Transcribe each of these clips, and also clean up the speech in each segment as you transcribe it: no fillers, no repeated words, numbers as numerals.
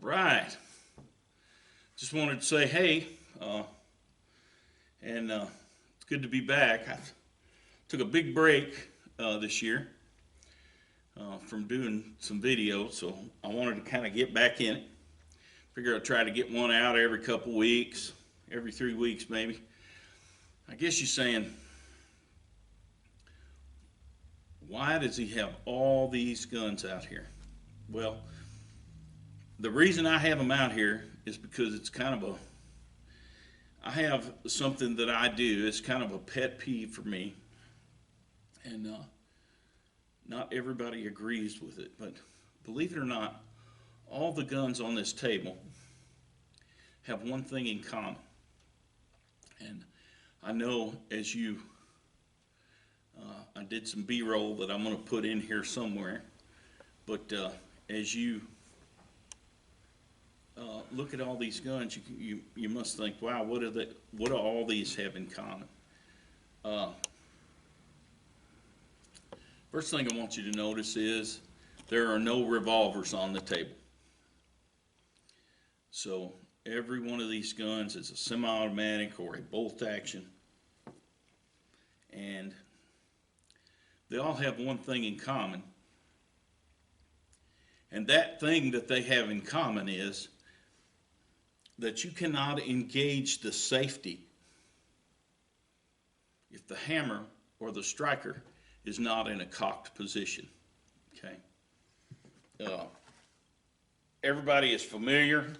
Right. Just wanted to say hey, and it's good to be back. I took a big break this year from doing some videos, so I wanted to kind of get back in it. Figure I'd try to get one out every couple weeks, every 3 weeks maybe. I guess you're saying, why does he have all these guns out here? Well, the reason I have them out here is because it's kind of I have something that I do. It's kind of a pet peeve for me, and not everybody agrees with it. But believe it or not, all the guns on this table have one thing in common. And I know as you, I did some B-roll that I'm going to put in here somewhere. But as you look at all these guns, you must think, wow, what do all these have in common? First thing I want you to notice is there are no revolvers on the table. So every one of these guns is a semi-automatic or a bolt action, and they all have one thing in common. And that thing that they have in common is that you cannot engage the safety if the hammer or the striker is not in a cocked position. Okay. Everybody is familiar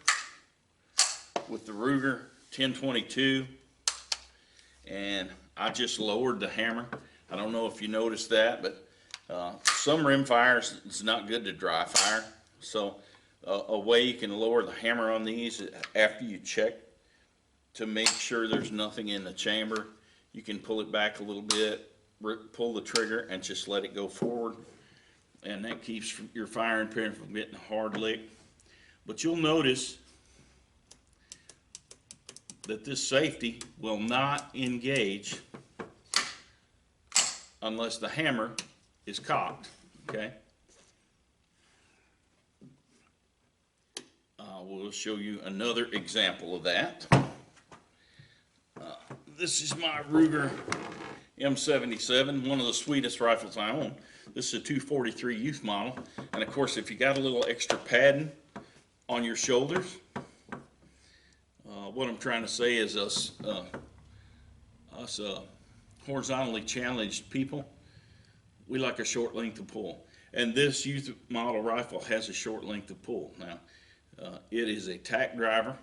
with the Ruger 1022, and I just lowered the hammer. I don't know if you noticed that, but some rim fires, it's not good to dry fire. So a way you can lower the hammer on these after you check to make sure there's nothing in the chamber, you can pull it back a little bit, pull the trigger, and just let it go forward. And that keeps your firing pin from getting a hard lick. But you'll notice that this safety will not engage unless the hammer is cocked, okay? We'll show you another example of that. This is my Ruger M77, one of the sweetest rifles I own. This is a 243 youth model, and of course if you got a little extra padding on your shoulders, what I'm trying to say is us horizontally challenged people, we like a short length of pull. And this youth model rifle has a short length of pull. Now, it is a tack driver.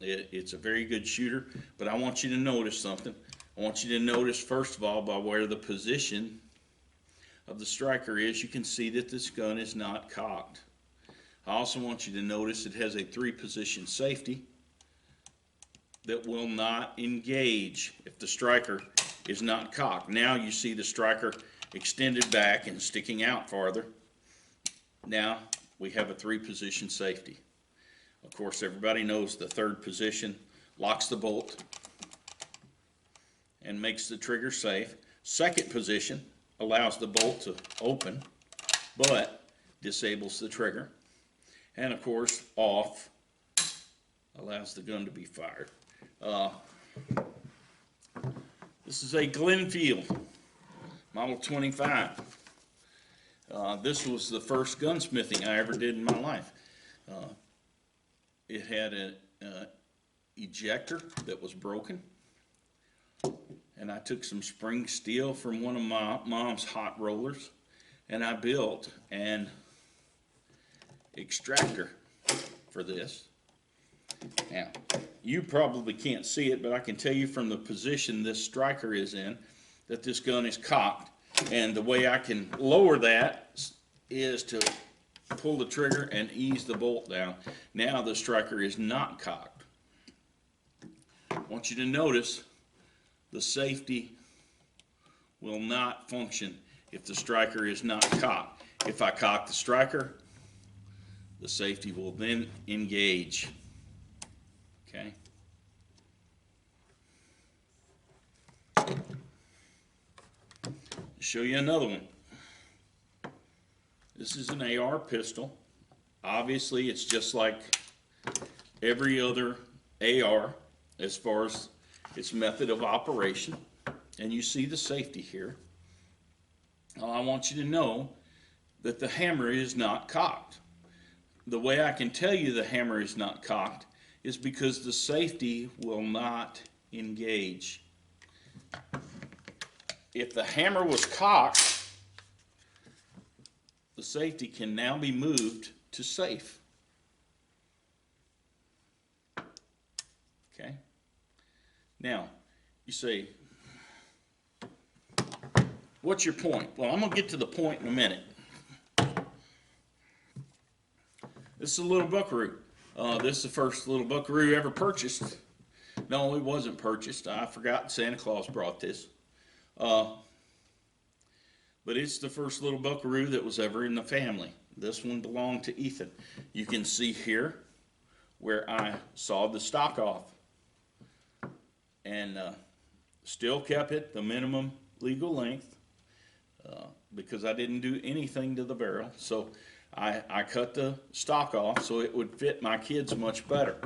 It's a very good shooter, but I want you to notice something. I want you to notice, first of all, by where the position of the striker is, you can see that this gun is not cocked. I also want you to notice it has a 3-position safety that will not engage if the striker is not cocked. Now you see the striker extended back and sticking out farther. Now we have a 3-position safety. Of course, everybody knows the 3rd position locks the bolt and makes the trigger safe. 2nd position allows the bolt to open but disables the trigger. And of course, off allows the gun to be fired. This is a Glenfield Model 25. This was the first gunsmithing I ever did in my life. It had an ejector that was broken, and I took some spring steel from one of my mom's hot rollers, and I built an extractor for this. Now, you probably can't see it, but I can tell you from the position this striker is in that this gun is cocked. And the way I can lower that is to pull the trigger and ease the bolt down. Now the striker is not cocked. I want you to notice the safety will not function if the striker is not cocked. If I cock the striker, the safety will then engage. Okay? Show you another one. This is an AR pistol. Obviously, it's just like every other AR as far as its method of operation. And you see the safety here. I want you to know that the hammer is not cocked. The way I can tell you the hammer is not cocked is because the safety will not engage. If the hammer was cocked, the safety can now be moved to safe. Okay? Now, you say, what's your point? Well, I'm going to get to the point in a minute. This is a little buckaroo. This is the first little buckaroo ever purchased. No, it wasn't purchased. I forgot Santa Claus brought this. But it's the first little buckaroo that was ever in the family. This one belonged to Ethan. You can see here where I sawed the stock off. And still kept it the minimum legal length because I didn't do anything to the barrel. So I cut the stock off so it would fit my kids much better.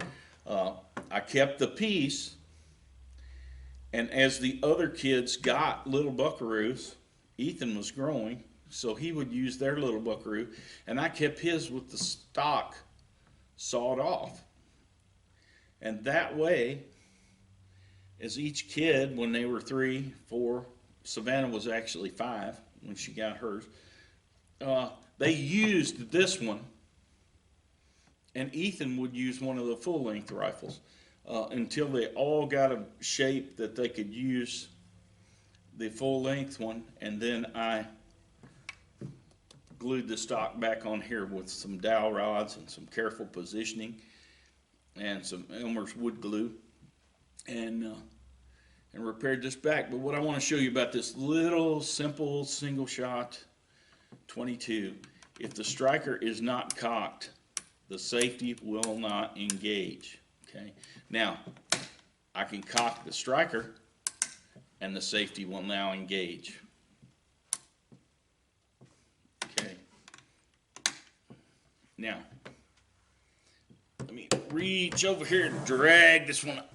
I kept the piece, and as the other kids got little buckaroos, Ethan was growing, so he would use their little buckaroo, and I kept his with the stock sawed off. And that way, as each kid, when they were 3, 4, Savannah was actually 5 when she got hers, they used this one, and Ethan would use one of the full-length rifles until they all got a shape that they could use the full-length one, and then I glued the stock back on here with some dowel rods and some careful positioning and some Elmer's wood glue, and repaired this back. But what I want to show you about this little simple single shot 22, if the striker is not cocked, the safety will not engage. Okay, now I can cock the striker and the safety will now engage. Okay, now let me reach over here and drag this one up.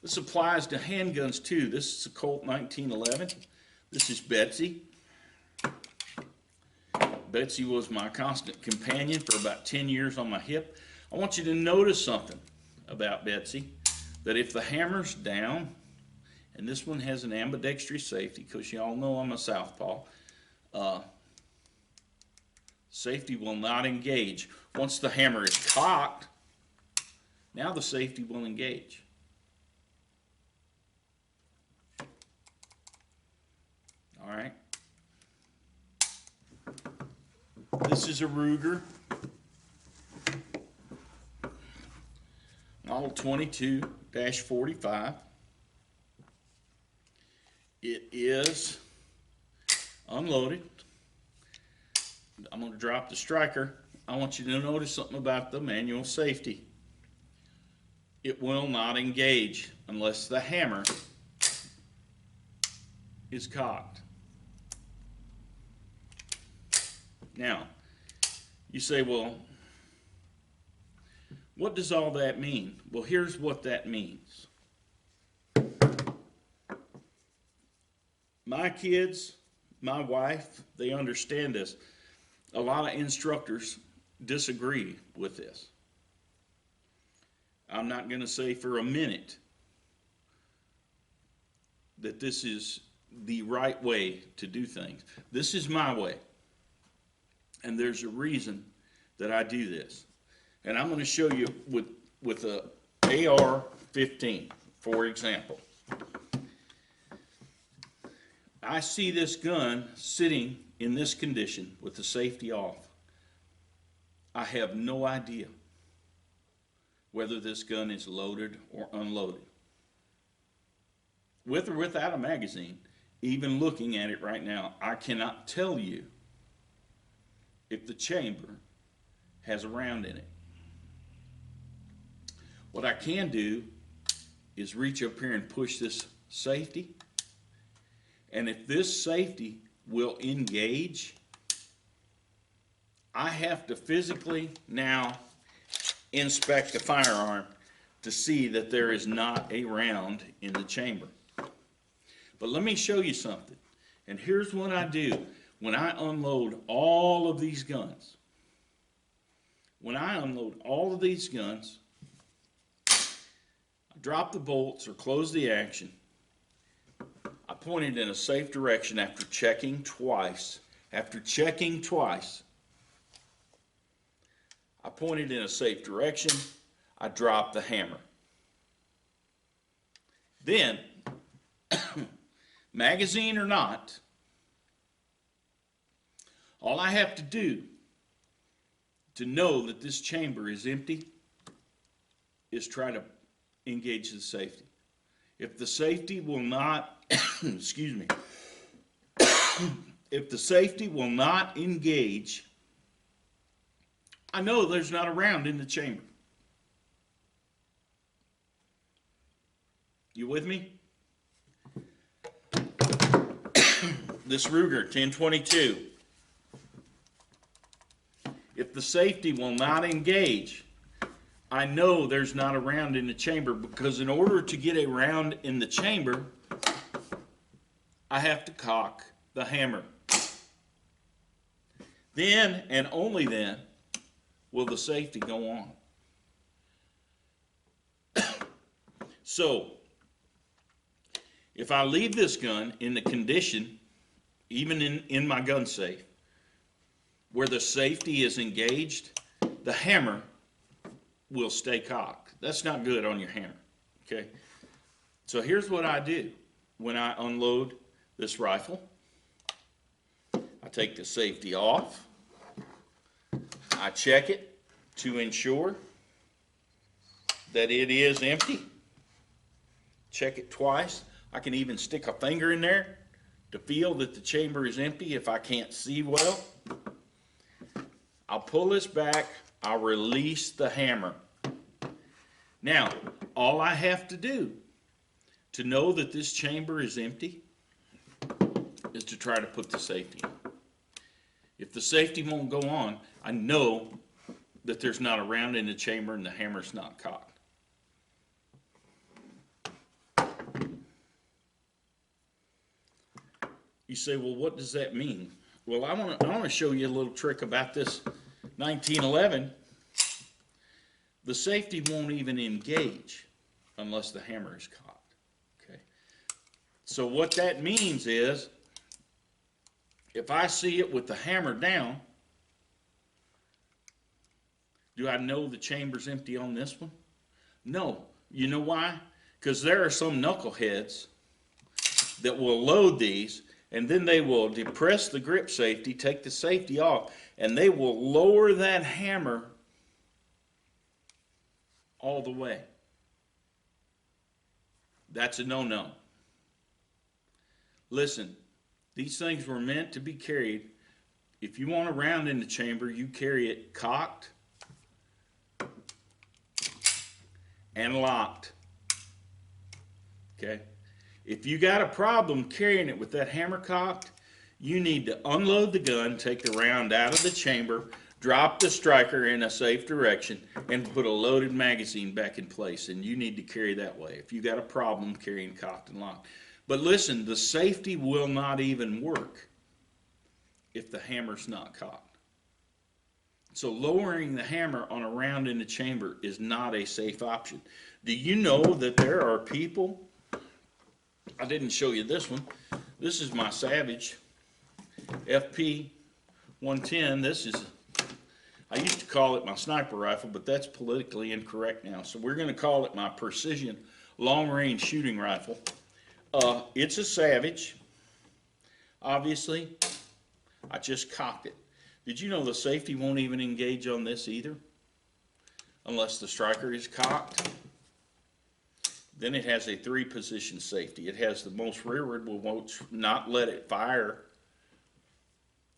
This applies to handguns too. This is a Colt 1911. This is Betsy. Betsy was my constant companion for about 10 years on my hip. I want you to notice something about Betsy, that if the hammer's down, and this one has an ambidextrous safety, because you all know I'm a southpaw, safety will not engage. Once the hammer is cocked, now the safety will engage. All right. This is a Ruger model 22-45. It is unloaded. I'm going to drop the striker. I want you to notice something about the manual safety. It will not engage unless the hammer is cocked. Now, you say, well, what does all that mean? Well, here's what that means. My kids, my wife, they understand this. A lot of instructors disagree with this. I'm not going to say for a minute that this is the right way to do things. This is my way. And there's a reason that I do this. And I'm going to show you with a AR-15, for example. I see this gun sitting in this condition with the safety off. I have no idea whether this gun is loaded or unloaded. With or without a magazine, even looking at it right now, I cannot tell you if the chamber has a round in it. What I can do is reach up here and push this safety, and if this safety will engage, I have to physically now inspect the firearm to see that there is not a round in the chamber. But let me show you something. And here's what I do when I unload all of these guns. When I unload all of these guns, I drop the bolts or close the action. I point it in a safe direction after checking twice. After checking twice, I point it in a safe direction. I drop the hammer. Then, magazine or not, all I have to do to know that this chamber is empty is try to engage the safety. If the safety will not, excuse me, if the safety will not engage, I know there's not a round in the chamber. You with me? This Ruger 1022. If the safety will not engage, I know there's not a round in the chamber, because in order to get a round in the chamber, I have to cock the hammer. Then, and only then, will the safety go on. So, if I leave this gun in the condition, even in my gun safe, where the safety is engaged, the hammer will stay cocked. That's not good on your hammer, okay? So here's what I do when I unload this rifle. I take the safety off. I check it to ensure that it is empty. Check it twice. I can even stick a finger in there to feel that the chamber is empty if I can't see well. I'll pull this back. I'll release the hammer. Now, all I have to do to know that this chamber is empty is to try to put the safety on. If the safety won't go on, I know that there's not a round in the chamber and the hammer's not cocked. You say, well, what does that mean? Well, I want to show you a little trick about this 1911. The safety won't even engage unless the hammer is cocked. Okay. So what that means is, if I see it with the hammer down, do I know the chamber's empty on this one? No. You know why? Because there are some knuckleheads that will load these, and then they will depress the grip safety, take the safety off, and they will lower that hammer all the way. That's a no-no. Listen, these things were meant to be carried. If you want a round in the chamber, you carry it cocked and locked. Okay? If you got a problem carrying it with that hammer cocked, you need to unload the gun, take the round out of the chamber, drop the striker in a safe direction, and put a loaded magazine back in place. And you need to carry that way if you got a problem carrying cocked and locked. But listen, the safety will not even work if the hammer's not cocked. So lowering the hammer on a round in the chamber is not a safe option. Do you know that there are people, I didn't show you this one, this is my Savage FP 110. This is, I used to call it my sniper rifle, but that's politically incorrect now. So we're going to call it my precision long-range shooting rifle. It's a Savage. Obviously, I just cocked it. Did you know the safety won't even engage on this either? Unless the striker is cocked. Then it has a 3-position safety. It has the most rearward, will not let it fire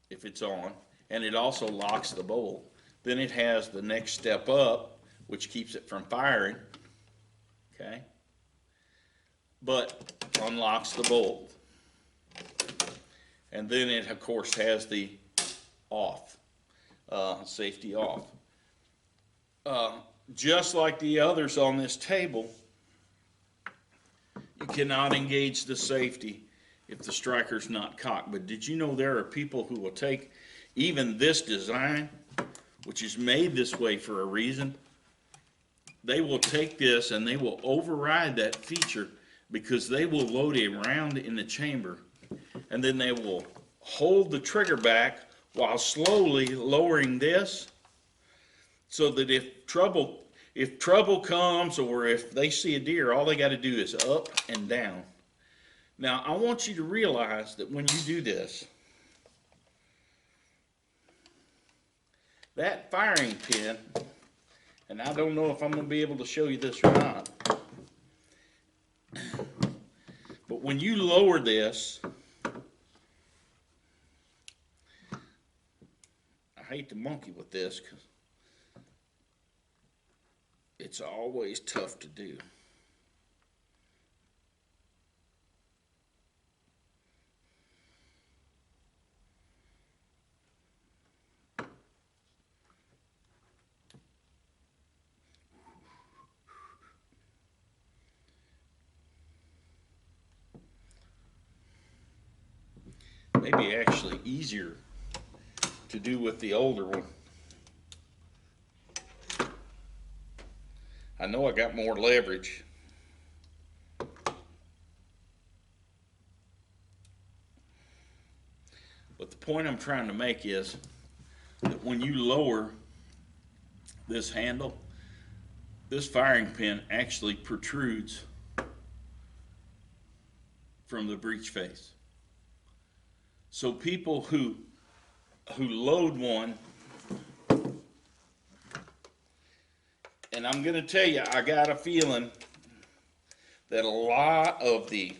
if it's on. And it also locks the bolt. Then it has the next step up, which keeps it from firing. Okay? But unlocks the bolt. And then it, of course, has the off. safety off. Just like the others on this table, you cannot engage the safety if the striker's not cocked. But did you know there are people who will take even this design, which is made this way for a reason, they will take this and they will override that feature because they will load a round in the chamber and then they will hold the trigger back while slowly lowering this so that if trouble comes or if they see a deer, all they got to do is up and down. Now, I want you to realize that when you do this, that firing pin, and I don't know if I'm going to be able to show you this or not, but when you lower this, I hate to monkey with this because it's always tough to do. Maybe actually easier to do with the older one. I know I got more leverage. But the point I'm trying to make is that when you lower this handle, this firing pin actually protrudes from the breech face. So people who load one, and I'm going to tell you, I got a feeling that a lot of the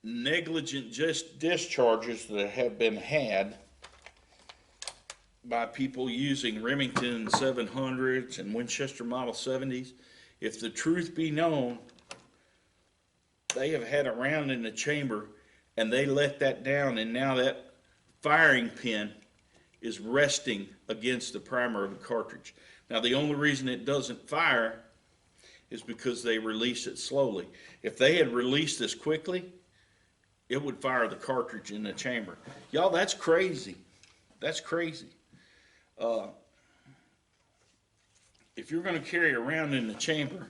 negligent discharges that have been had by people using Remington 700s and Winchester Model 70s, if the truth be known, they have had a round in the chamber and they let that down, and now that firing pin is resting against the primer of the cartridge. Now, the only reason it doesn't fire is because they release it slowly. If they had released this quickly, it would fire the cartridge in the chamber. Y'all, that's crazy. That's crazy. If you're going to carry around in the chamber,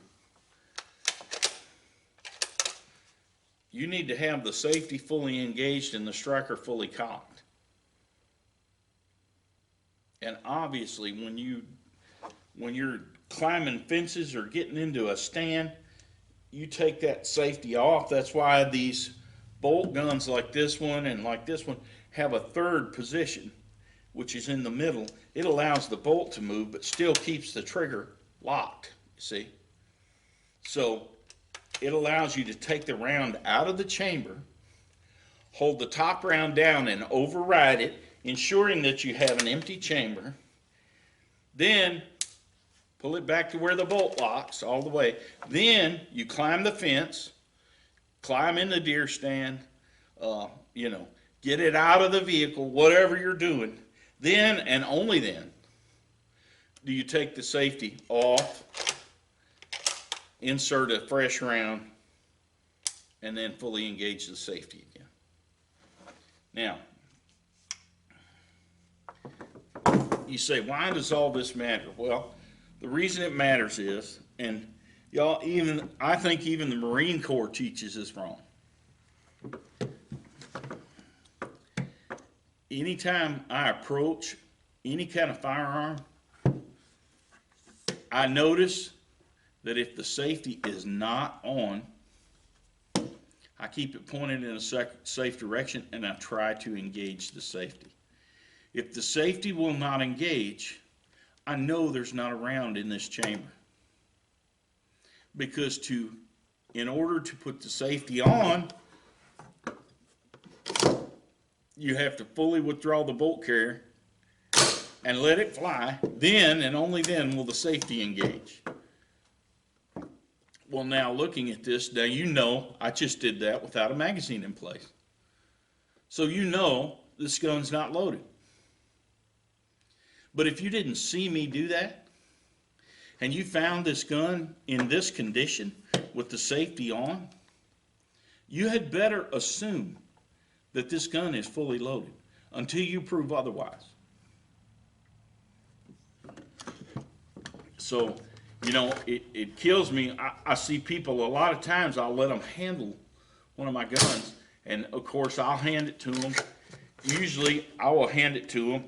you need to have the safety fully engaged and the striker fully cocked. And obviously, when you're climbing fences or getting into a stand, you take that safety off. That's why these bolt guns like this one and like this one have a third position, which is in the middle. It allows the bolt to move, but still keeps the trigger locked, you see? So it allows you to take the round out of the chamber, hold the top round down and override it, ensuring that you have an empty chamber. Then pull it back to where the bolt locks all the way. Then you climb the fence, climb in the deer stand, get it out of the vehicle, whatever you're doing. Then and only then do you take the safety off, insert a fresh round, and then fully engage the safety again. Now, you say, why does all this matter? Well, the reason it matters is, and y'all, I think even the Marine Corps teaches this wrong. Anytime I approach any kind of firearm, I notice that if the safety is not on, I keep it pointed in a safe direction and I try to engage the safety. If the safety will not engage, I know there's not a round in this chamber. Because in order to put the safety on, you have to fully withdraw the bolt carrier and let it fly. Then and only then will the safety engage. Well, now looking at this, now you know I just did that without a magazine in place. So you know this gun's not loaded. But if you didn't see me do that, and you found this gun in this condition with the safety on, you had better assume that this gun is fully loaded until you prove otherwise. So, it kills me. I see people a lot of times, I'll let them handle one of my guns, and of course I'll hand it to them. Usually I will hand it to them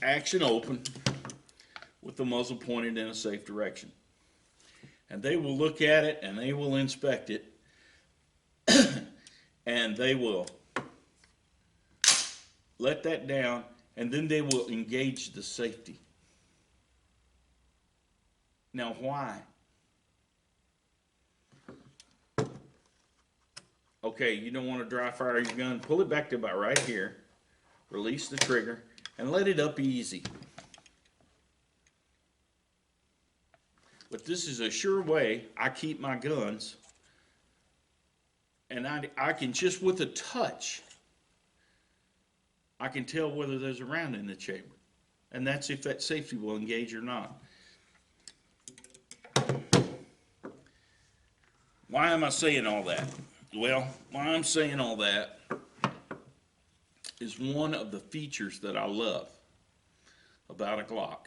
action open with the muzzle pointed in a safe direction. And they will look at it and they will inspect it and they will let that down, and then they will engage the safety. Now why? Okay, you don't want to dry fire your gun, pull it back to about right here, release the trigger, and let it up easy. But this is a sure way I keep my guns, and I can just with a touch, I can tell whether there's a round in the chamber. And that's if that safety will engage or not. Why am I saying all that? Well, why I'm saying all that is one of the features that I love about a Glock.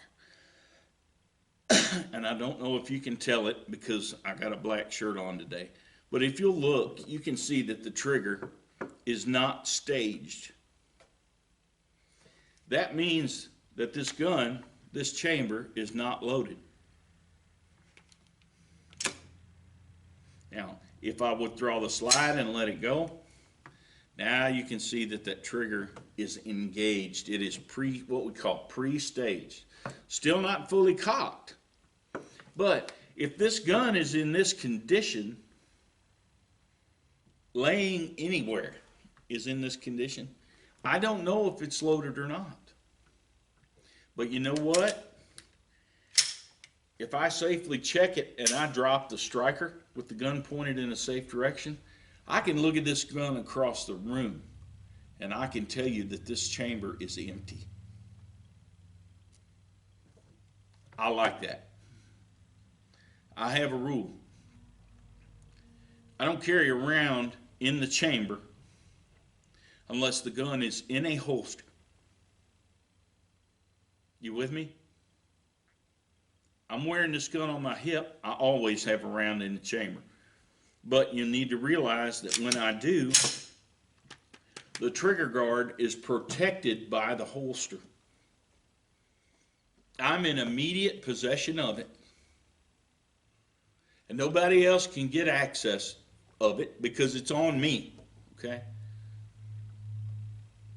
And I don't know if you can tell it because I got a black shirt on today. But if you'll look, you can see that the trigger is not staged. That means that this gun, this chamber, is not loaded. Now, if I withdraw the slide and let it go, now you can see that that trigger is engaged. It is what we call pre-staged. Still not fully cocked. But if this gun is in this condition, laying anywhere is in this condition, I don't know if it's loaded or not. But you know what? If I safely check it and I drop the striker with the gun pointed in a safe direction, I can look at this gun across the room and I can tell you that this chamber is empty. I like that. I have a rule. I don't carry around in the chamber unless the gun is in a holster. You with me? I'm wearing this gun on my hip. I always have a round in the chamber. But you need to realize that when I do, the trigger guard is protected by the holster. I'm in immediate possession of it. And nobody else can get access of it because it's on me, okay?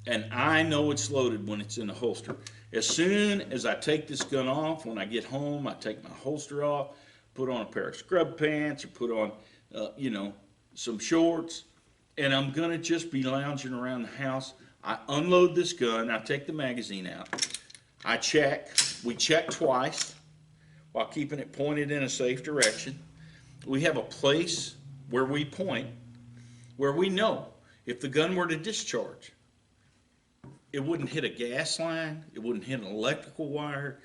And I know it's loaded when it's in the holster. As soon as I take this gun off, when I get home, I take my holster off, put on a pair of scrub pants or put on, some shorts, and I'm gonna just be lounging around the house. I unload this gun, I take the magazine out, we check twice while keeping it pointed in a safe direction. We have a place where we point, where we know if the gun were to discharge, it wouldn't hit a gas line, it wouldn't hit an electrical wire,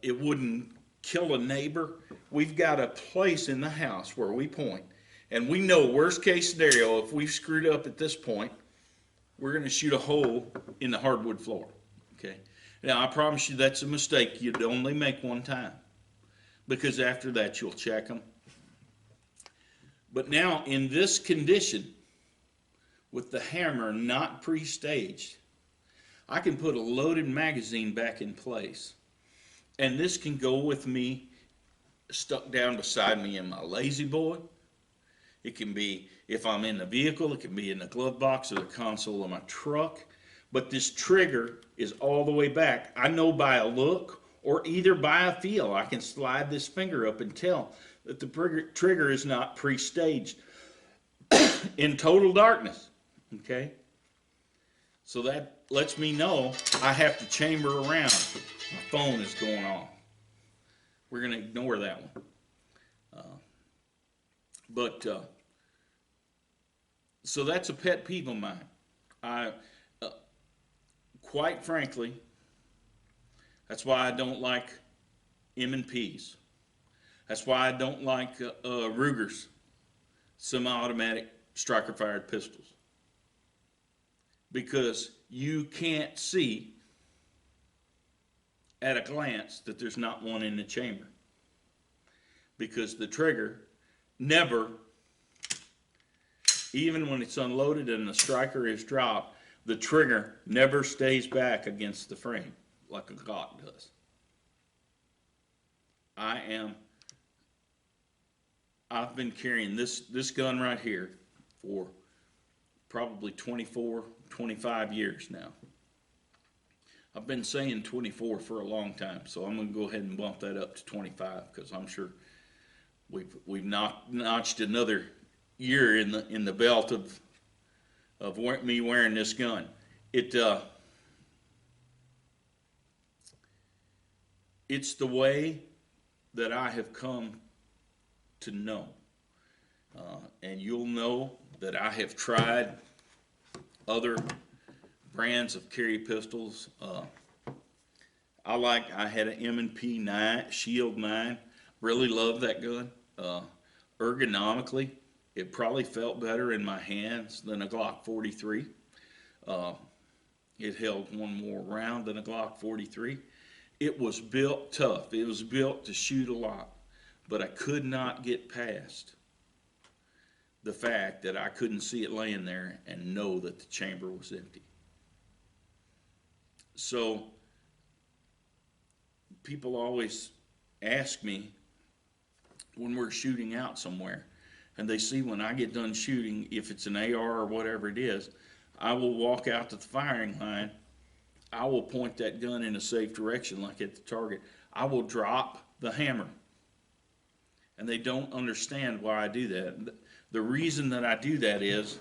it wouldn't kill a neighbor. We've got a place in the house where we point, and we know worst case scenario, if we've screwed up at this point, we're going to shoot a hole in the hardwood floor. Okay. Now I promise you that's a mistake you'd only make one time, because after that you'll check them. But now in this condition, with the hammer not pre-staged, I can put a loaded magazine back in place. And this can go with me, stuck down beside me in my Lazy Boy. It can be, if I'm in the vehicle, it can be in the glove box or the console of my truck. But this trigger is all the way back. I know by a look or either by a feel, I can slide this finger up and tell that the trigger is not pre-staged in total darkness. Okay? So that lets me know I have to chamber around. My phone is going off. We're going to ignore that one. So that's a pet peeve of mine. quite frankly, that's why I don't like M&Ps. That's why I don't like Ruger's semi-automatic striker-fired pistols. Because you can't see at a glance that there's not one in the chamber. Because the trigger never, even when it's unloaded and the striker is dropped, the trigger never stays back against the frame like a Glock does. I've been carrying this gun right here for probably 24, 25 years now. I've been saying 24 for a long time, so I'm going to go ahead and bump that up to 25 because I'm sure we've notched another year in the belt of me wearing this gun. It's the way that I have come to know, and you'll know that I have tried other brands of carry pistols. I had an M&P 9, Shield 9. Really loved that gun. Ergonomically, it probably felt better in my hands than a Glock 43. It held one more round than a Glock 43. It was built tough. It was built to shoot a lot. But I could not get past the fact that I couldn't see it laying there and know that the chamber was empty. So people always ask me when we're shooting out somewhere, and they see when I get done shooting, if it's an AR or whatever it is, I will walk out to the firing line. I will point that gun in a safe direction, like at the target. I will drop the hammer. And they don't understand why I do that. The reason that I do that is,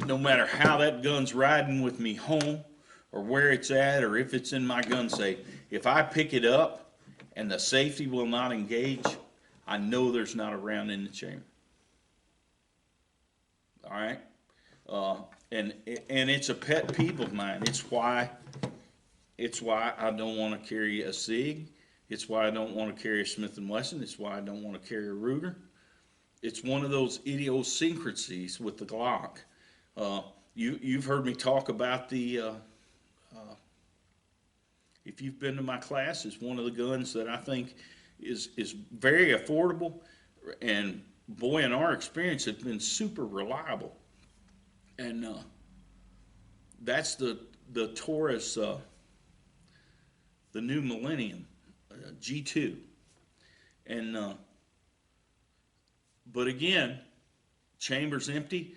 no matter how that gun's riding with me home, or where it's at, or if it's in my gun safe, if I pick it up and the safety will not engage, I know there's not a round in the chamber. All right? And it's a pet peeve of mine. It's why I don't want to carry a SIG. It's why I don't want to carry a Smith & Wesson. It's why I don't want to carry a Ruger. It's one of those idiosyncrasies with the Glock. You've heard me talk about if you've been to my class, it's one of the guns that I think is very affordable, and boy, in our experience, it's been super reliable. And that's the Taurus, the new Millennium G2. And but again, chamber's empty,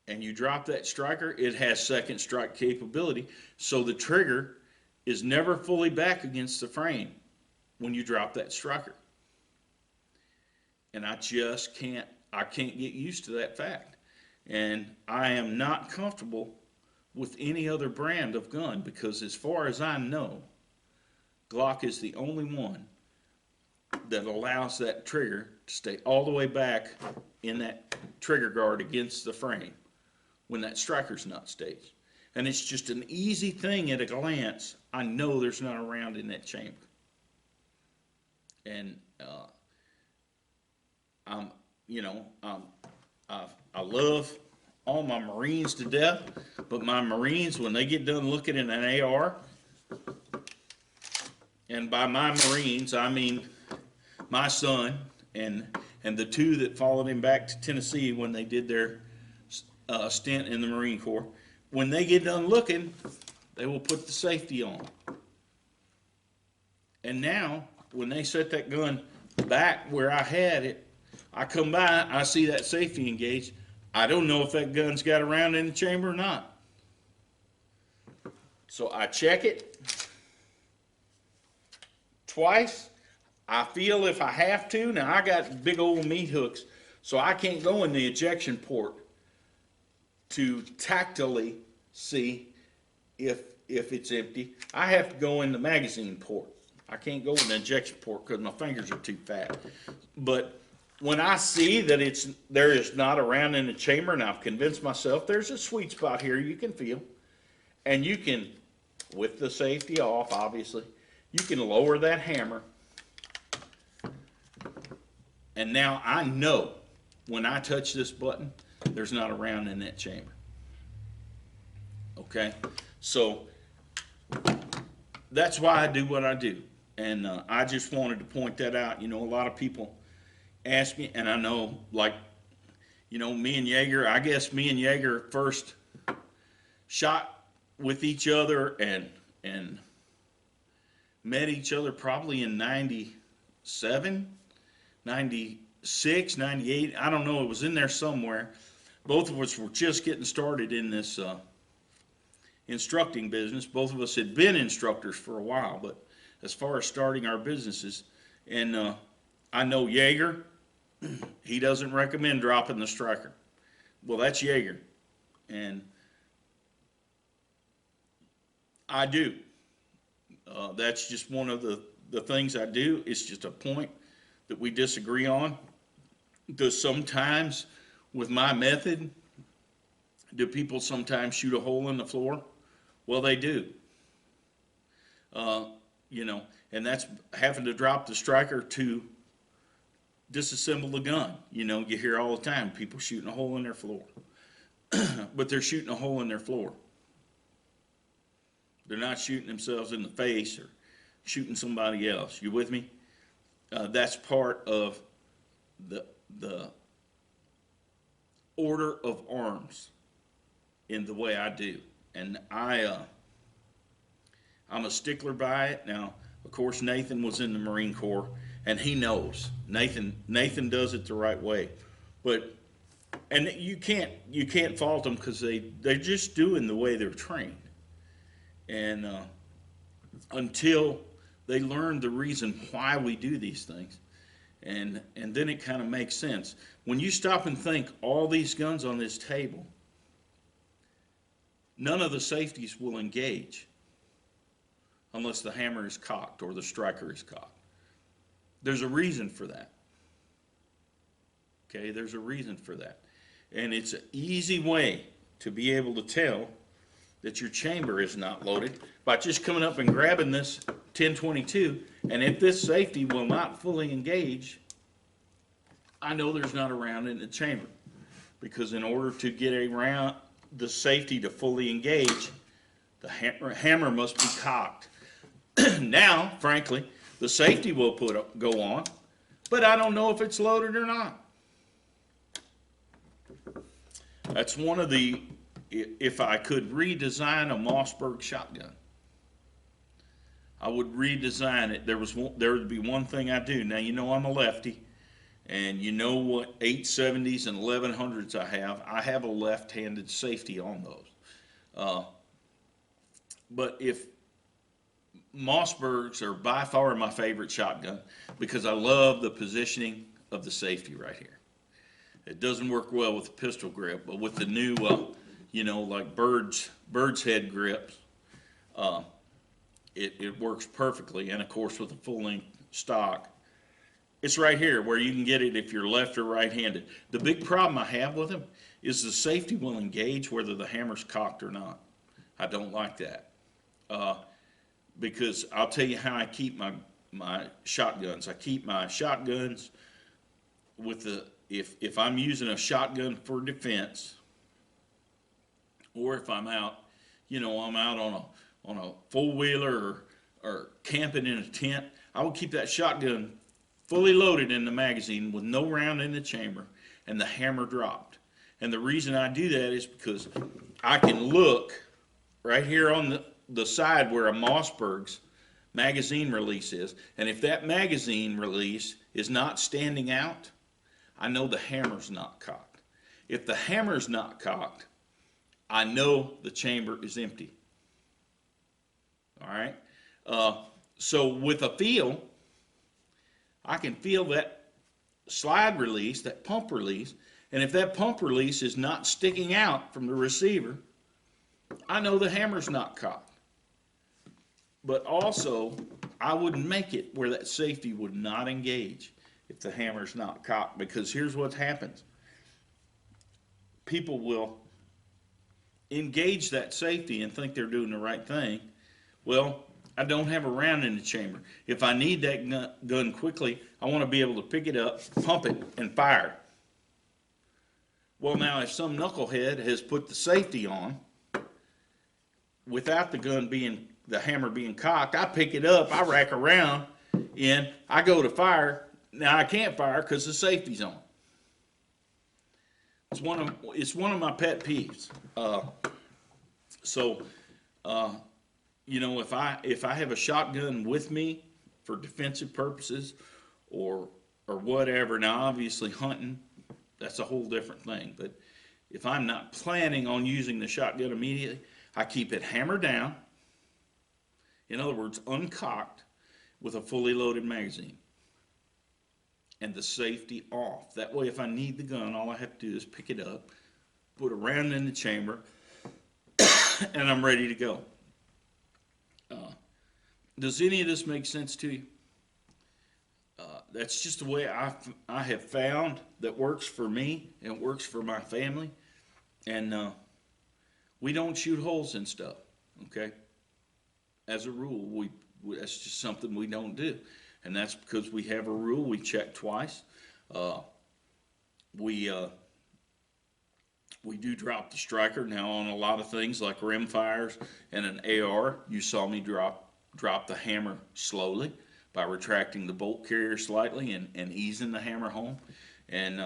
and you drop that striker, it has second strike capability, so the trigger is never fully back against the frame when you drop that striker. And I just can't get used to that fact. And I am not comfortable with any other brand of gun, because as far as I know, Glock is the only one that allows that trigger to stay all the way back in that trigger guard against the frame when that striker's not staged. And it's just an easy thing at a glance. I know there's not a round in that chamber. And I love all my Marines to death, but my Marines, when they get done looking at an AR, and by my Marines I mean my son and the two that followed him back to Tennessee when they did their stint in the Marine Corps, when they get done looking, they will put the safety on. And now, when they set that gun back where I had it, I come by, I see that safety engaged. I don't know if that gun's got a round in the chamber or not. So I check it twice. I feel if I have to. Now I got big old meat hooks, so I can't go in the ejection port to tactily see if it's empty. I have to go in the magazine port. I can't go in the ejection port because my fingers are too fat. But when I see that there is not a round in the chamber, and I've convinced myself there's a sweet spot here you can feel, and you can, with the safety off, obviously, you can lower that hammer, and now I know when I touch this button, there's not a round in that chamber. Okay, so that's why I do what I do, and I just wanted to point that out. You know, a lot of people ask me, and I know, like, you know, me and Yeager, I guess me and Yeager first shot with each other and met each other probably in 97, 96, 98. I don't know, it was in there somewhere. Both of us were just getting started in this instructing business. Both of us had been instructors for a while, but as far as starting our businesses, and I know Yeager, he doesn't recommend dropping the striker. Well, that's Yeager, and I do. That's just one of the things I do. It's just a point that we disagree on. Does sometimes, with my method, do people sometimes shoot a hole in the floor? Well, they do. You know, and that's having to drop the striker to disassemble the gun. You know, you hear all the time people shooting a hole in their floor. But they're shooting a hole in their floor. They're not shooting themselves in the face or shooting somebody else. You with me? That's part of the order of arms in the way I do. And I'm a stickler by it. Now, of course, Nathan was in the Marine Corps, and he knows. Nathan does it the right way. But and you can't fault them, because they're just doing the way they're trained. And until they learn the reason why we do these things, and then it kind of makes sense. When you stop and think, all these guns on this table, none of the safeties will engage unless the hammer is cocked or the striker is cocked. There's a reason for that. Okay, there's a reason for that. And it's an easy way to be able to tell that your chamber is not loaded by just coming up and grabbing this 1022, and if this safety will not fully engage, I know there's not a round in the chamber, because in order to get a round, the safety to fully engage, the hammer must be cocked. Now, frankly, the safety will go on, but I don't know if it's loaded or not. That's one of the, if I could redesign a Mossberg shotgun, I would redesign it. There would be one thing I do. Now, you know I'm a lefty, and you know what 870s and 1100s I have. I have a left-handed safety on those. But if Mossbergs are by far my favorite shotgun, because I love the positioning of the safety right here. It doesn't work well with the pistol grip, but with the new, you know, like bird's head grips, it works perfectly. And of course, with a full-length stock, it's right here where you can get it if you're left or right-handed. The big problem I have with them is the safety will engage whether the hammer's cocked or not. I don't like that. Because I'll tell you how I keep my shotguns. I keep my shotguns with the, if I'm using a shotgun for defense, or if I'm out, you know, I'm out on a four-wheeler or camping in a tent, I will keep that shotgun fully loaded in the magazine with no round in the chamber and the hammer dropped. And the reason I do that is because I can look right here on the side where a Mossberg's magazine release is, and if that magazine release is not standing out, I know the hammer's not cocked. If the hammer's not cocked, I know the chamber is empty. All right? So with a feel, I can feel that slide release, that pump release, and if that pump release is not sticking out from the receiver, I know the hammer's not cocked. But also, I wouldn't make it where that safety would not engage. if the hammer's not cocked, because here's what happens. People will engage that safety and think they're doing the right thing. Well, I don't have a round in the chamber. If I need that gun quickly, I want to be able to pick it up, pump it, and fire. Well, now if some knucklehead has put the safety on without the hammer being cocked, I pick it up, I rack around, and I go to fire. Now I can't fire because the safety's on. It's one of my pet peeves. You know, if I have a shotgun with me for defensive purposes or whatever, now obviously hunting, that's a whole different thing. But if I'm not planning on using the shotgun immediately, I keep it hammered down. In other words, uncocked with a fully loaded magazine. And the safety off. That way, if I need the gun, all I have to do is pick it up, put a round in the chamber, and I'm ready to go. Does any of this make sense to you? That's just the way I have found that works for me and it works for my family. And we don't shoot holes in stuff, okay? As a rule, that's just something we don't do. And that's because we have a rule. We check twice. We do drop the striker. Now on a lot of things like rim fires and an AR, you saw me drop the hammer slowly by retracting the bolt carrier slightly and easing the hammer home. And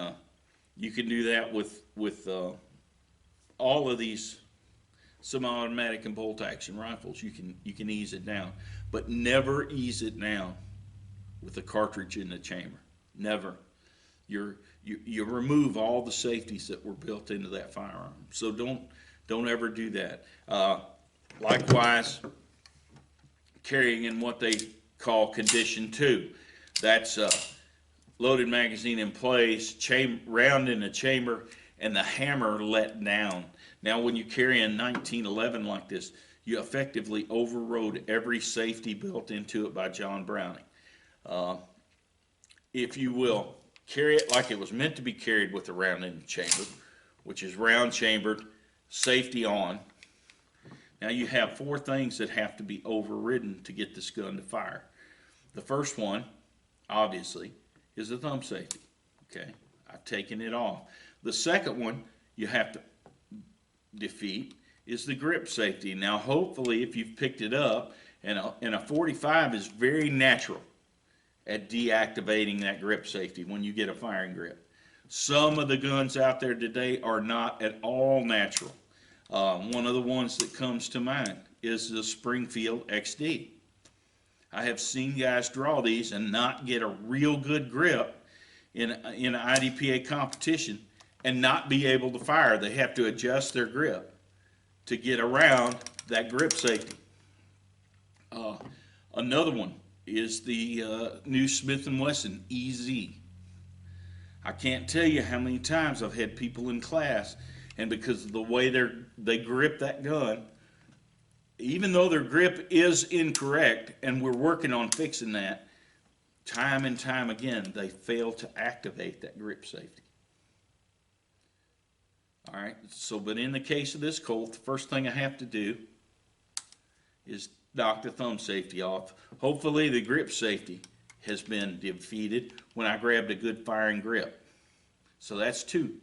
you can do that with all of these semi-automatic and bolt action rifles. You can ease it down, but never ease it down with a cartridge in the chamber. Never. You remove all the safeties that were built into that firearm. So don't ever do that. Likewise, carrying in what they call condition 2. That's loaded magazine in place, round in the chamber, and the hammer let down. Now when you carry a 1911 like this, you effectively overrode every safety built into it by John Browning. If you will, carry it like it was meant to be carried with a round in the chamber, which is round chambered, safety on. Now you have 4 things that have to be overridden to get this gun to fire. The first one, obviously, is the thumb safety. Okay, I've taken it off. The second one you have to defeat is the grip safety. Now hopefully if you've picked it up, and a 45 is very natural at deactivating that grip safety when you get a firing grip. Some of the guns out there today are not at all natural. One of the ones that comes to mind is the Springfield XD. I have seen guys draw these and not get a real good grip in an IDPA competition and not be able to fire. They have to adjust their grip to get around that grip safety. Another one is the new Smith & Wesson EZ. I can't tell you how many times I've had people in class, and because of the way they grip that gun, even though their grip is incorrect, and we're working on fixing that, time and time again, they fail to activate that grip safety. All right, so, but in the case of this Colt, the first thing I have to do is knock the thumb safety off. Hopefully the grip safety has been defeated when I grabbed a good firing grip. So that's 2.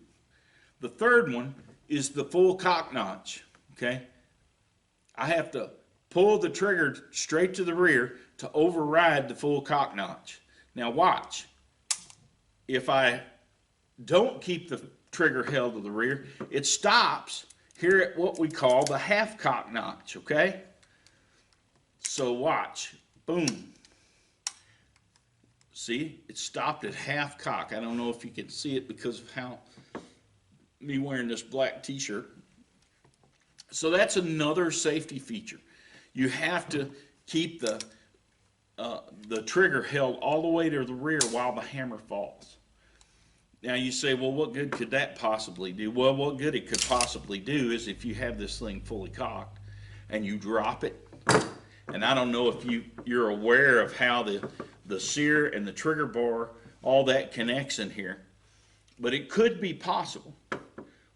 The third one is the full cock notch, okay? I have to pull the trigger straight to the rear to override the full cock notch. Now watch. If I don't keep the trigger held to the rear, it stops here at what we call the half cock notch, okay? So watch. Boom. See, it stopped at half cock. I don't know if you can see it because of how me wearing this black t-shirt. So that's another safety feature. You have to keep the trigger held all the way to the rear while the hammer falls. Now you say, well, what good could that possibly do? Well, what good it could possibly do is if you have this thing fully cocked and you drop it, and I don't know if you're aware of how the sear and the trigger bar all that connects in here. But it could be possible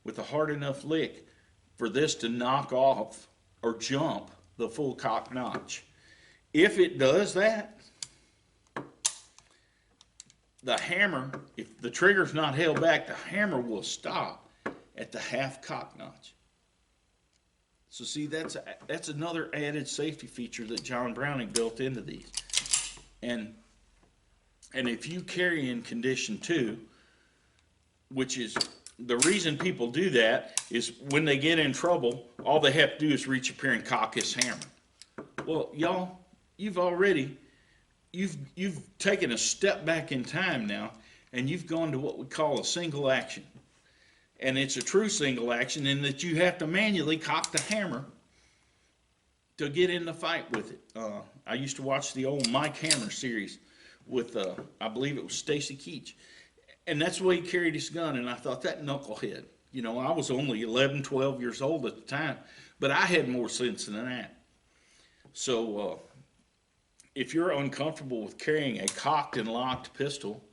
with a hard enough lick for this to knock off or jump the full cock notch. If it does that, the hammer, if the trigger's not held back, the hammer will stop at the half cock notch. So see, that's another added safety feature that John Browning built into these. And if you carry in condition 2, which is the reason people do that, is when they get in trouble, all they have to do is reach up here and cock his hammer. Well, y'all, you've taken a step back in time now, and you've gone to what we call a single action. And it's a true single action in that you have to manually cock the hammer to get in the fight with it. I used to watch the old Mike Hammer series with, I believe it was Stacy Keach. And that's the way he carried his gun, and I thought, that knucklehead. You know, I was only 11, 12 years old at the time, but I had more sense than that. So, if you're uncomfortable with carrying a cocked and locked pistol,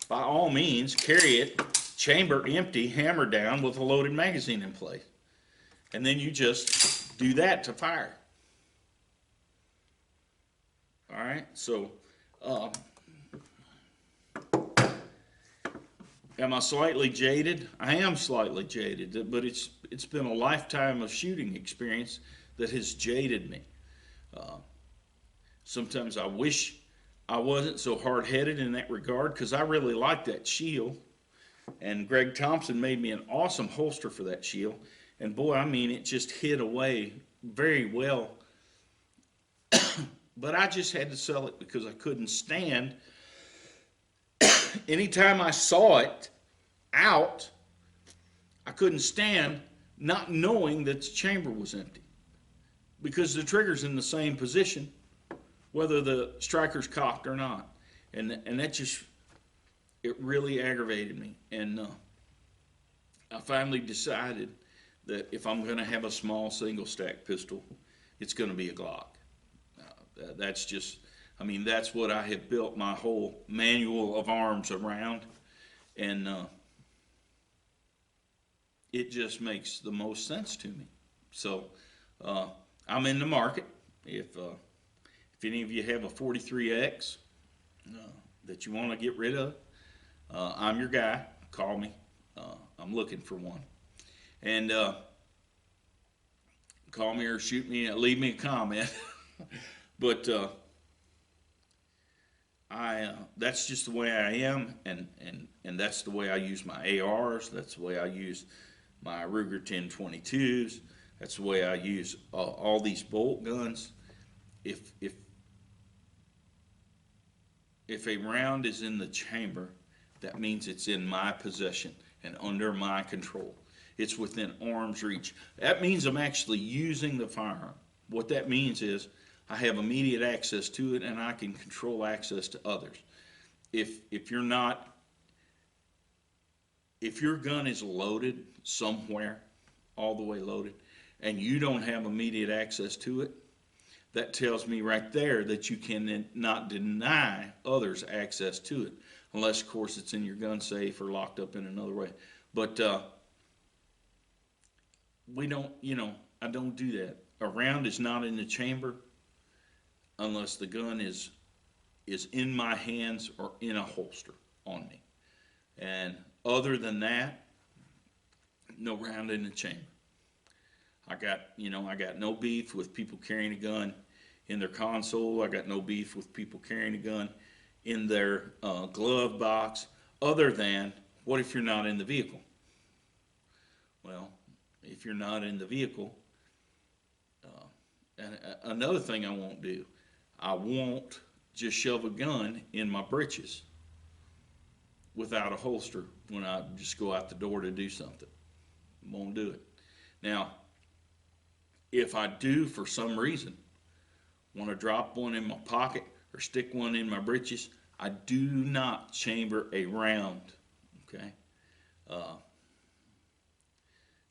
by all means, carry it, chamber empty, hammer down with a loaded magazine in place. And then you just do that to fire. All right, so, am I slightly jaded? I am slightly jaded, but it's been a lifetime of shooting experience that has jaded me. Sometimes I wish I wasn't so hard-headed in that regard, because I really like that shield. And Greg Thompson made me an awesome holster for that shield. And boy, I mean, it just hid away very well. But I just had to sell it because I couldn't stand. Anytime I saw it out, I couldn't stand not knowing that the chamber was empty, because the trigger's in the same position whether the striker's cocked or not. And that just, it really aggravated me. And I finally decided that if I'm going to have a small single stack pistol, it's going to be a Glock. That's just, I mean, that's what I have built my whole manual of arms around. And it just makes the most sense to me. So I'm in the market. If any of you have a 43X that you want to get rid of, I'm your guy. Call me. I'm looking for one. And call me or shoot me, leave me a comment. But that's just the way I am, and that's the way I use my ARs. That's the way I use my Ruger 1022s. That's the way I use all these bolt guns. If a round is in the chamber, that means it's in my possession and under my control. It's within arm's reach. That means I'm actually using the firearm. What that means is I have immediate access to it, and I can control access to others. If your gun is loaded somewhere, all the way loaded, and you don't have immediate access to it, that tells me right there that you can not deny others access to it, unless, of course, it's in your gun safe or locked up in another way. But we don't, I don't do that. A round is not in the chamber unless the gun is in my hands or in a holster on me. And other than that, no round in the chamber. I got no beef with people carrying a gun in their console. I got no beef with people carrying a gun in their glove box, other than, what if you're not in the vehicle? Well, if you're not in the vehicle, and another thing I won't do, I won't just shove a gun in my britches without a holster when I just go out the door to do something. Won't do it. Now, if I do, for some reason, want to drop one in my pocket or stick one in my britches, I do not chamber a round, okay?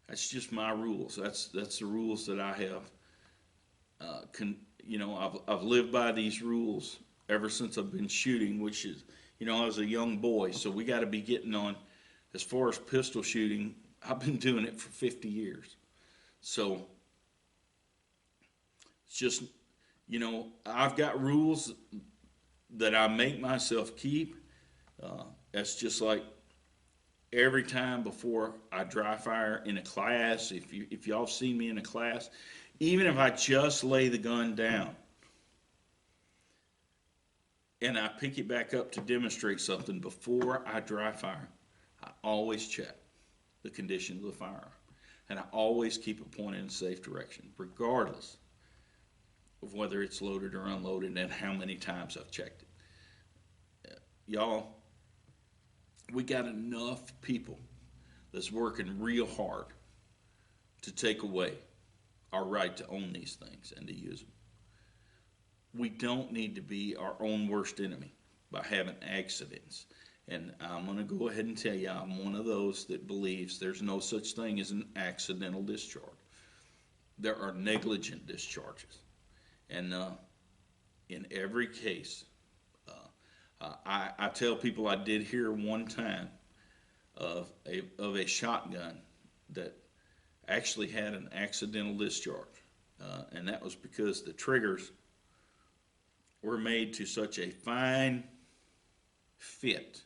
That's just my rules. That's the rules that I have. I've lived by these rules ever since I've been shooting, which is, You know, I was a young boy, so we got to be getting on. As far as pistol shooting, I've been doing it for 50 years. So it's just, you know, I've got rules that I make myself keep. That's just like every time before I dry fire in a class. If y'all seen me in a class, even if I just lay the gun down and I pick it back up to demonstrate something before I dry fire, I always check the condition of the firearm. And I always keep it pointed in a safe direction, regardless of whether it's loaded or unloaded and how many times I've checked it. Y'all, we got enough people that's working real hard to take away our right to own these things and to use them. We don't need to be our own worst enemy by having accidents. And I'm going to go ahead and tell you, I'm one of those that believes there's no such thing as an accidental discharge. There are negligent discharges. And in every case, I tell people I did hear one time of a shotgun that actually had an accidental discharge. And that was because the triggers were made to such a fine fit.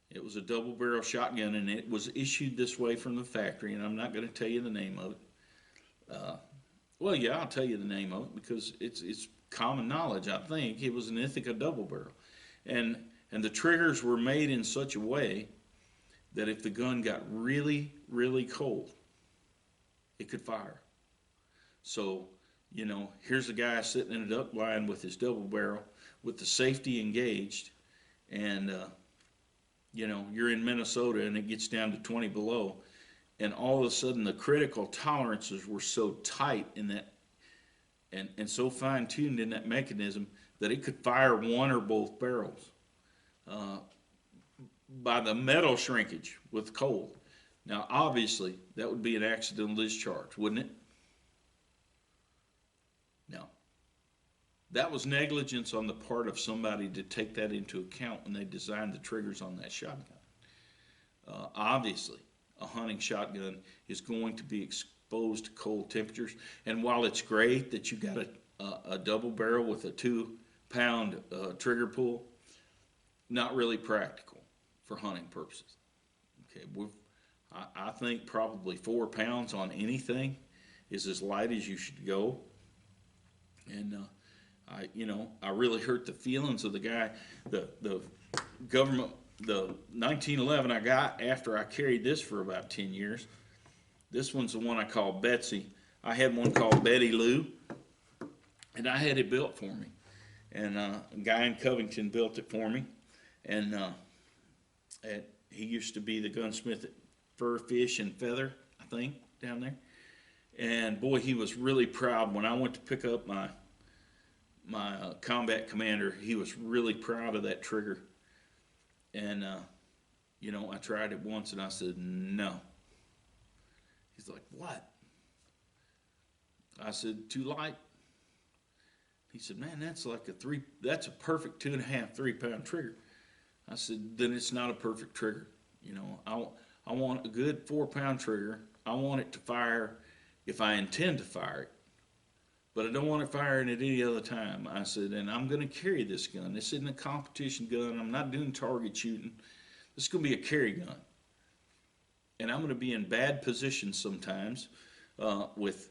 It was a double barrel shotgun, and it was issued this way from the factory, and I'm not going to tell you the name of it. Well, yeah, I'll tell you the name of it because it's common knowledge. I think it was an Ithaca double barrel, and the triggers were made in such a way that if the gun got really, really cold, it could fire. So, you know, here's a guy sitting in a duck blind with his double barrel with the safety engaged, and you know, you're in Minnesota and it gets down to 20 below, and all of a sudden the critical tolerances were so tight in that and so fine-tuned in that mechanism that it could fire one or both barrels by the metal shrinkage with cold. Now, obviously, that would be an accidental discharge, wouldn't it? No. That was negligence on the part of somebody to take that into account when they designed the triggers on that shotgun. Obviously, a hunting shotgun is going to be exposed to cold temperatures, and while it's great that you got a double barrel with a 2-pound trigger pull, not really practical for hunting purposes. Okay, I think probably 4 pounds on anything is as light as you should go, and I really hurt the feelings of the guy. The government, the 1911 I got after I carried this for about 10 years. This one's the one I call Betsy. I had one called Betty Lou, and I had it built for me. And a guy in Covington built it for me. And he used to be the gunsmith at Fur, Fish, and Feather, I think, down there. And boy, he was really proud. When I went to pick up my combat commander, he was really proud of that trigger. And, I tried it once and I said, no. He's like, what? I said, too light. He said, man, that's a perfect 2.5, 3-pound trigger. I said, then it's not a perfect trigger. I want a good 4-pound trigger. I want it to fire if I intend to fire it. But I don't want it firing at any other time. I said, and I'm going to carry this gun. This isn't a competition gun. I'm not doing target shooting. This is going to be a carry gun. And I'm going to be in bad positions sometimes with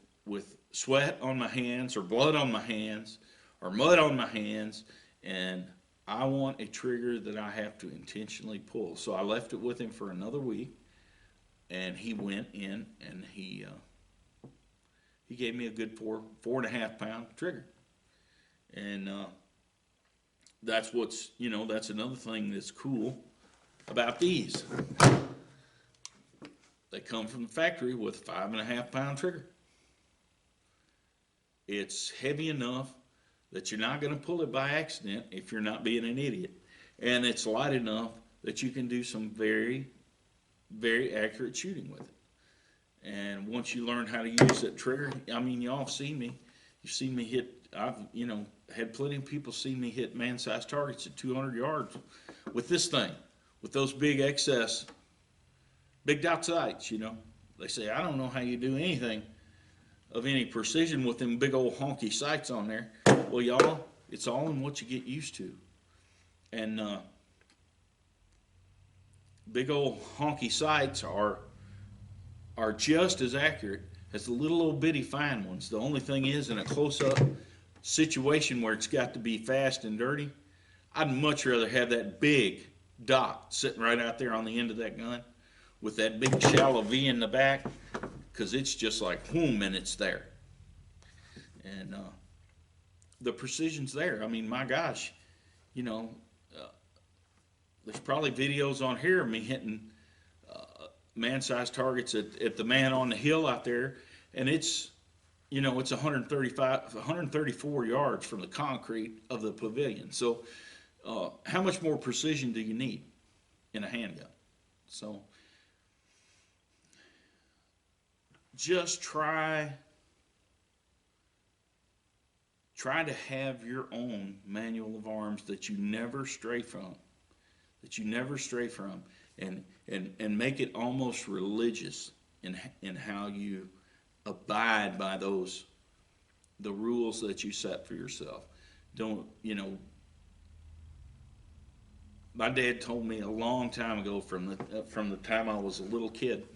sweat on my hands or blood on my hands or mud on my hands. And I want a trigger that I have to intentionally pull. So I left it with him for another week. And he went in and he gave me a good 4.5-pound trigger. And that's that's another thing that's cool about these. They come from the factory with a 5.5-pound trigger. It's heavy enough that you're not going to pull it by accident if you're not being an idiot. And it's light enough that you can do some very, very accurate shooting with it. And once you learn how to use that trigger, I mean, y'all have seen me. You've seen me hit I've, had plenty of people see me hit man-sized targets at 200 yards with this thing, with those big excess, big dot sights, They say, I don't know how you do anything of any precision with them big old honky sights on there. Well, y'all, it's all in what you get used to. And big old honky sights are just as accurate as the little old bitty fine ones. The only thing is, in a close-up situation where it's got to be fast and dirty, I'd much rather have that big dot sitting right out there on the end of that gun with that big shallow V in the back, because it's just like whoom, and it's there. And the precision's there. I mean, my gosh, there's probably videos on here of me hitting man-sized targets at the man on the hill out there, and it's 134 yards from the concrete of the pavilion. So how much more precision do you need in a handgun? So just try to have your own manual of arms that you never stray from, and make it almost religious in how you abide by the rules that you set for yourself. Don't, my dad told me a long time ago, from the time I was a little kid,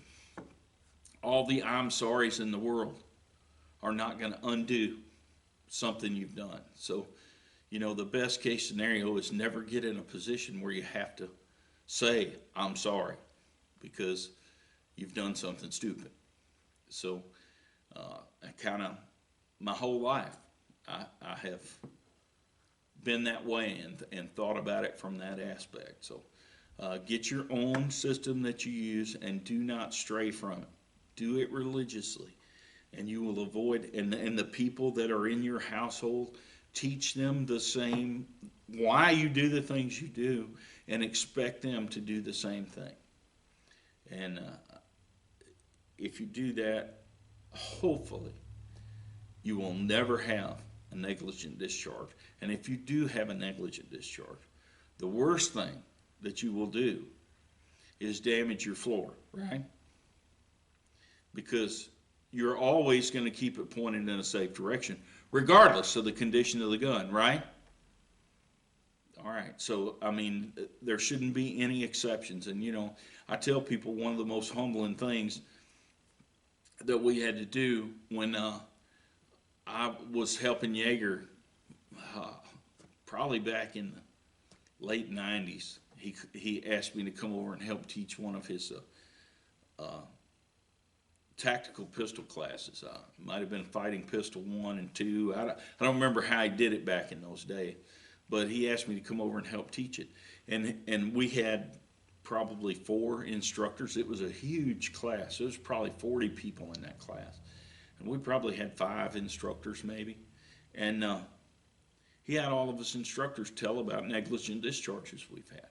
all the I'm sorry's in the world are not going to undo something you've done. So, the best case scenario is never get in a position where you have to say, I'm sorry, because you've done something stupid. So, my whole life, I have been that way and thought about it from that aspect. So, get your own system that you use and do not stray from it. Do it religiously, and you will avoid, and the people that are in your household, teach them the same, why you do the things you do, and expect them to do the same thing. And if you do that, hopefully you will never have a negligent discharge. And if you do have a negligent discharge, the worst thing that you will do is damage your floor, right? Because you're always going to keep it pointed in a safe direction, regardless of the condition of the gun, right? All right, so, I mean, there shouldn't be any exceptions. And, I tell people one of the most humbling things that we had to do when I was helping Jaeger, probably back in the late 90s. He asked me to come over and help teach one of his tactical pistol classes. Might have been fighting pistol 1 and 2. I don't remember how he did it back in those days, but he asked me to come over and help teach it. And we had probably 4 instructors. It was a huge class. There was probably 40 people in that class, and we probably had 5 instructors maybe. And he had all of us instructors tell about negligent discharges we've had,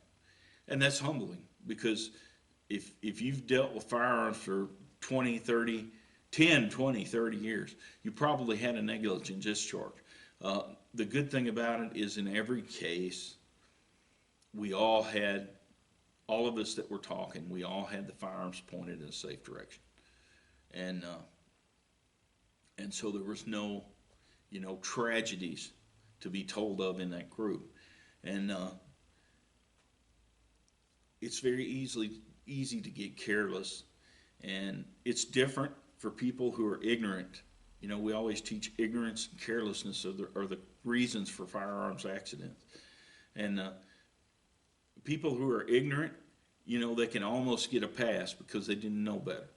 and that's humbling, because if you've dealt with firearms for 20, 30 years, you probably had a negligent discharge. The good thing about it is, in every case, we all had, all of us that were talking, we all had the firearms pointed in a safe direction. And so there was no, tragedies to be told of in that group. And it's very easy to get careless. And it's different for people who are ignorant. We always teach ignorance and carelessness are the reasons for firearms accidents. And people who are ignorant, they can almost get a pass because they didn't know better.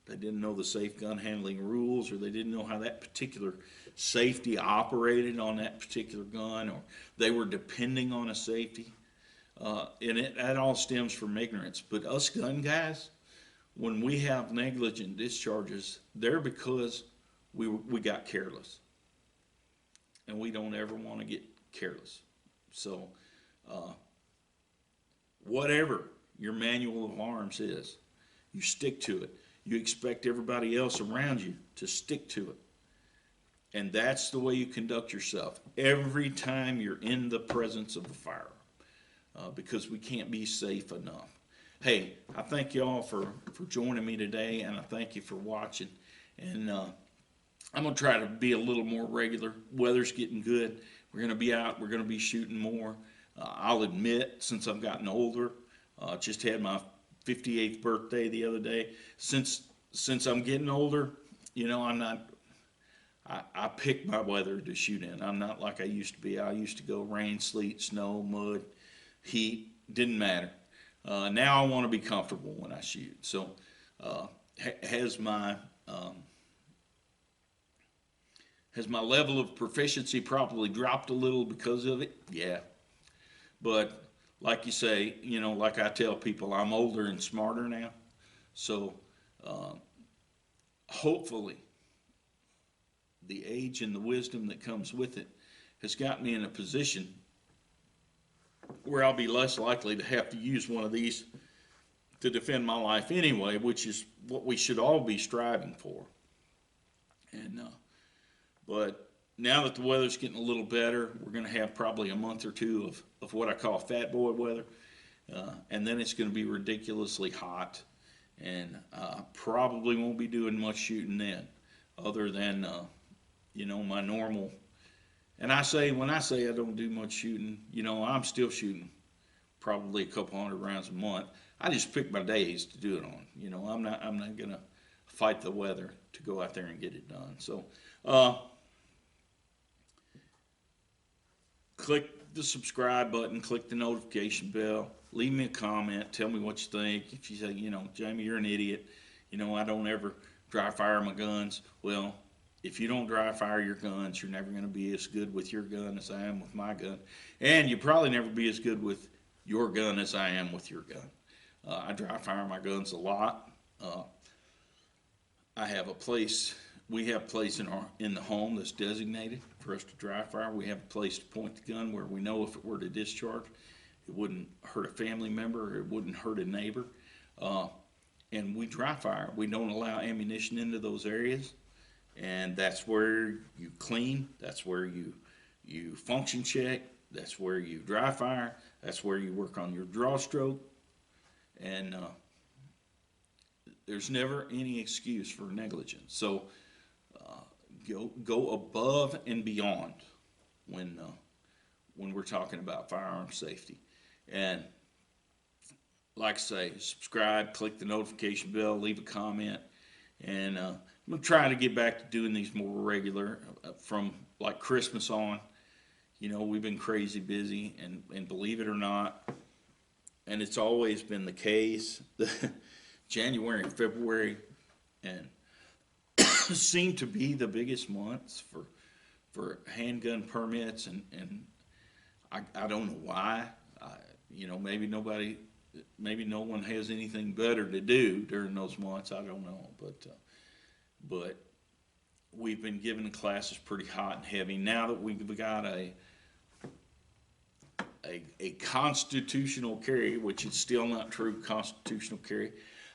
They didn't know the safe gun handling rules, or they didn't know how that particular safety operated on that particular gun, or they were depending on a safety. And that all stems from ignorance. But us gun guys, when we have negligent discharges, they're because we got careless. And we don't ever want to get careless. So, whatever your manual of arms is, you stick to it. You expect everybody else around you to stick to it. And that's the way you conduct yourself every time you're in the presence of a firearm, because we can't be safe enough. Hey, I thank y'all for joining me today, and I thank you for watching. And I'm going to try to be a little more regular. Weather's getting good. We're going to be out. We're going to be shooting more. I'll admit, since I've gotten older, just had my 58th birthday the other day. Since I'm getting older, I'm not. I pick my weather to shoot in. I'm not like I used to be. I used to go rain, sleet, snow, mud, heat. Didn't matter. Now I want to be comfortable when I shoot. So uh, has my um, has my level of proficiency probably dropped a little because of it? Yeah. But like you say, like I tell people, I'm older and smarter now. So uh, hopefully, the age and the wisdom that comes with it has got me in a position where I'll be less likely to have to use one of these to defend my life anyway, which is what we should all be striving for. And but now that the weather's getting a little better, we're going to have probably a month or two of what I call fat boy weather, and then it's going to be ridiculously hot, and probably won't be doing much shooting then, other than my normal. And when I say I don't do much shooting, I'm still shooting probably a couple hundred rounds a month. I just pick my days to do it on. I'm not gonna fight the weather to go out there and get it done. So click the subscribe button, click the notification bell, leave me a comment, tell me what you think. If you say, Jamie, you're an idiot, I don't ever dry fire my guns. Well, if you don't dry fire your guns, you're never going to be as good with your gun as I am with my gun. And you'll probably never be as good with your gun as I am with your gun. I dry fire my guns a lot. I have a place, we have a place in the home that's designated for us to dry fire. We have a place to point the gun where we know if it were to discharge, it wouldn't hurt a family member, or it wouldn't hurt a neighbor. And we dry fire. We don't allow ammunition into those areas. And that's where you clean, that's where you function check, that's where you dry fire, that's where you work on your draw stroke. And there's never any excuse for negligence. So go above and beyond when we're talking about firearm safety. And like I say, subscribe, click the notification bell, leave a comment, and I'm gonna try to get back to doing these more regular from like Christmas on. We've been crazy busy, and believe it or not, and it's always been the case. January and February and seem to be the biggest months for handgun permits, and I don't know why. Maybe no one has anything better to do during those months. I don't know, but we've been giving the classes pretty hot and heavy. Now that we've got a constitutional carry, which is still not true constitutional carry,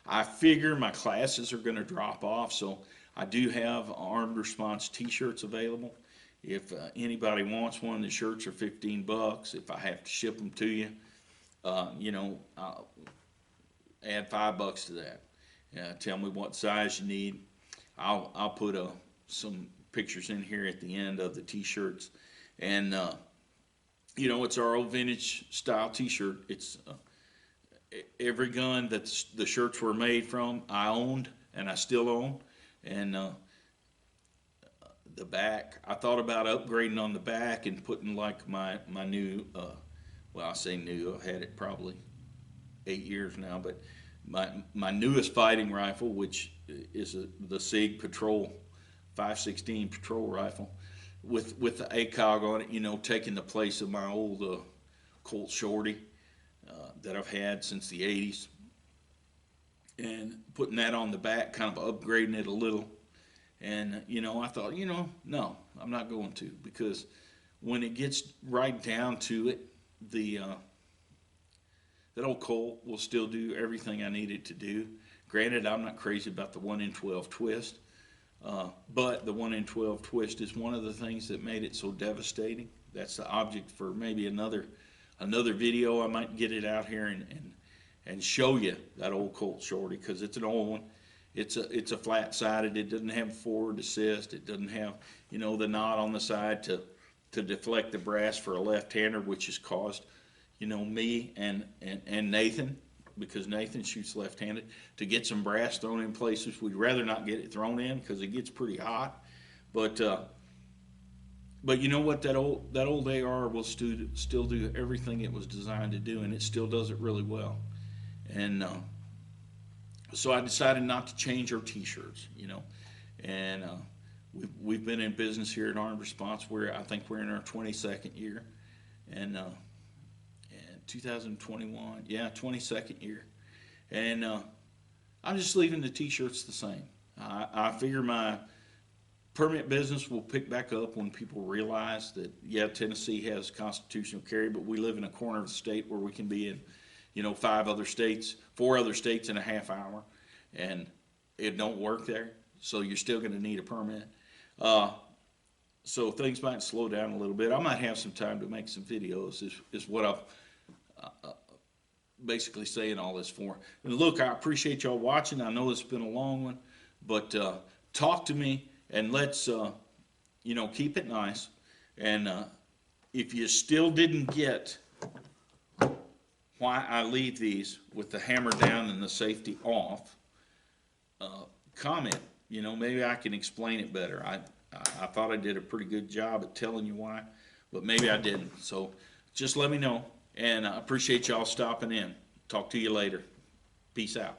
I figure my classes are going to drop off. So I do have armed response t-shirts available. If anybody wants one, the shirts are $15. If I have to ship them to you, I'll add $5 to that. Tell me what size you need. I'll put some pictures in here at the end of the t-shirts, and it's our old vintage style t-shirt. It's every gun that the shirts were made from, I owned and I still own. And the back, I thought about upgrading on the back and putting like my new, well, I say new, I've had it probably 8 years now, but my newest fighting rifle, which is the SIG Patrol 516 patrol rifle with the ACOG on it, taking the place of my old Colt Shorty that I've had since the 80s, and putting that on the back, kind of upgrading it a little. And I thought, no, I'm not going to, because when it gets right down to it, that old Colt will still do everything I need it to do. Granted, I'm not crazy about the 1 in 12 twist, But the 1 in 12 twist is one of the things that made it so devastating. That's the object for maybe another video. I might get it out here and show you that old Colt Shorty, because it's an old one. It's a flat sided. It doesn't have forward assist. It doesn't have, you know, the knot on the side to deflect the brass for a left-hander, which has caused, you know, me and Nathan, because Nathan shoots left-handed, to get some brass thrown in places we'd rather not get it thrown in because it gets pretty hot. But you know what, that old AR will still do everything it was designed to do, and it still does it really well. And so I decided not to change our T-shirts, you know, and we've been in business here at Armed Response, where I think we're in our 22nd year, and 2021, yeah, 22nd year, and I'm just leaving the T-shirts the same. I figure my permit business will pick back up when people realize that, yeah, Tennessee has constitutional carry, but we live in a corner of the state where we can be in, you know, 4 other states in a half hour, and it don't work there. So you're still going to need a permit. So things might slow down a little bit. I might have some time to make some videos, is what I'm basically saying all this for. And look, I appreciate y'all watching. I know it's been a long one, but talk to me, and let's, you know, keep it nice. And if you still didn't get why I leave these with the hammer down and the safety off, comment. You know, maybe I can explain it better. I thought I did a pretty good job at telling you why, but maybe I didn't. So just let me know, and I appreciate y'all stopping in. Talk to you later. Peace out.